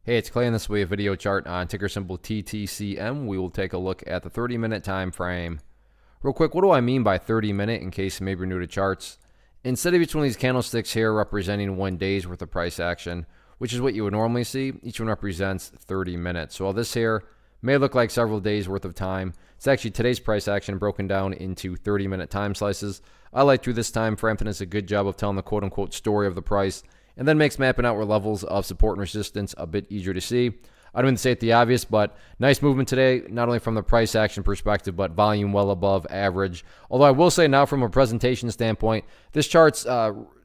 Hey, it's Clay, and this will be a video chart on ticker symbol TTCM. We will take a look at the 30-minute time frame. Real quick, what do I mean by 30-minute in case maybe you're new to charts? Instead of each one of these candlesticks here representing 1 day's worth of price action, which is what you would normally see, each one represents 30 minutes. So while this here may look like several days worth of time, it's actually today's price action broken down into 30-minute time slices. I like through this time frame, and it's a good job of telling the quote-unquote story of the price, and then makes mapping out where levels of support and resistance a bit easier to see. I don't mean to say it the obvious, but nice movement today, not only from the price action perspective, but volume well above average. Although I will say now from a presentation standpoint, this chart's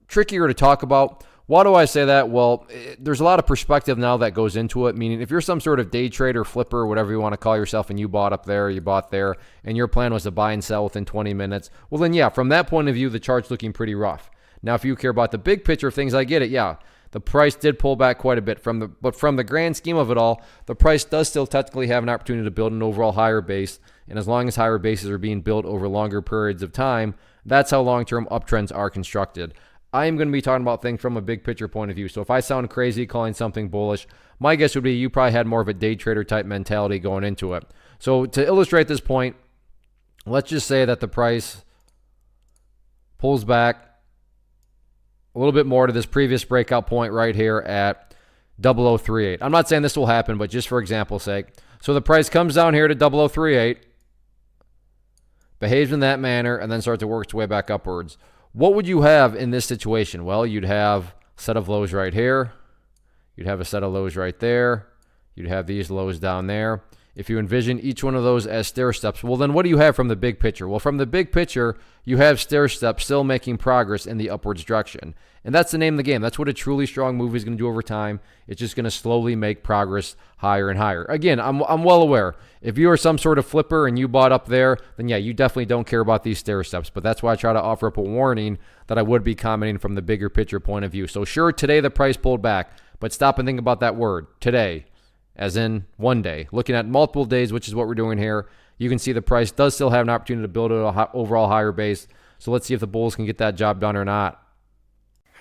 trickier to talk about. Why do I say that? Well, there's a lot of perspective now that goes into it, meaning if you're some sort of day trader, flipper, whatever you want to call yourself, and you bought up there, you bought there, and your plan was to buy and sell within 20 minutes, well then yeah, from that point of view, the chart's looking pretty rough. Now, if you care about the big picture of things, I get it. Yeah, the price did pull back quite a bit but from the grand scheme of it all, the price does still technically have an opportunity to build an overall higher base. And as long as higher bases are being built over longer periods of time, that's how long-term uptrends are constructed. I am going to be talking about things from a big picture point of view. So if I sound crazy calling something bullish, my guess would be you probably had more of a day trader type mentality going into it. So to illustrate this point, let's just say that the price pulls back a little bit more to this previous breakout point right here at 0038. I'm not saying this will happen, but just for example's sake. So the price comes down here to 0038, behaves in that manner, and then starts to work its way back upwards. What would you have in this situation? Well, you'd have a set of lows right here. You'd have a set of lows right there. You'd have these lows down there. If you envision each one of those as stair steps, well, then what do you have from the big picture? Well, from the big picture, you have stair steps still making progress in the upwards direction. And that's the name of the game. That's what a truly strong move is going to do over time. It's just going to slowly make progress higher and higher. Again, I'm well aware. If you are some sort of flipper and you bought up there, then yeah, you definitely don't care about these stair steps. But that's why I try to offer up a warning that I would be commenting from the bigger picture point of view. So sure, today the price pulled back, but stop and think about that word, today. As in 1 day. Looking at multiple days, which is what we're doing here, you can see the price does still have an opportunity to build an overall higher base. So let's see if the bulls can get that job done or not.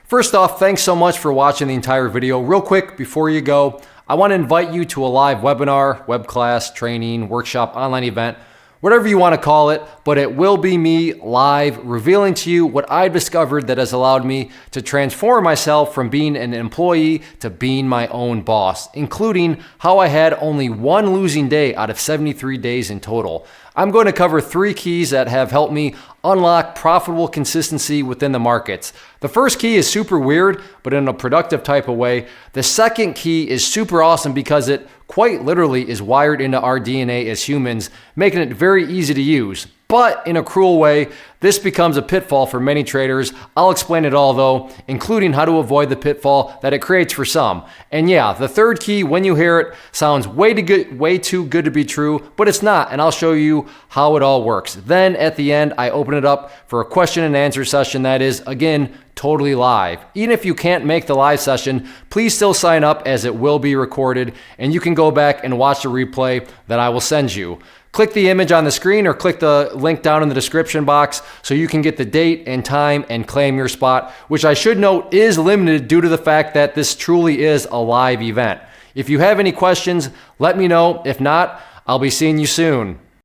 First off, thanks so much for watching the entire video. Real quick, before you go, I want to invite you to a live webinar, web class, training, workshop, online event, whatever you want to call it, but it will be me live revealing to you what I've discovered that has allowed me to transform myself from being an employee to being my own boss, including how I had only one losing day out of 73 days in total. I'm going to cover 3 keys that have helped me unlock profitable consistency within the markets. The first key is super weird, but in a productive type of way. The second key is super awesome because it quite literally is wired into our DNA as humans, making it very easy to use. But in a cruel way, this becomes a pitfall for many traders. I'll explain it all though, including how to avoid the pitfall that it creates for some. And yeah, the third key, when you hear it, sounds way too good to be true, but it's not, and I'll show you how it all works. Then at the end, I open it up for a question and answer session that is, again, totally live. Even if you can't make the live session, please still sign up as it will be recorded, and you can go back and watch the replay that I will send you. Click the image on the screen or click the link down in the description box so you can get the date and time and claim your spot, which I should note is limited due to the fact that this truly is a live event. If you have any questions, let me know. If not, I'll be seeing you soon.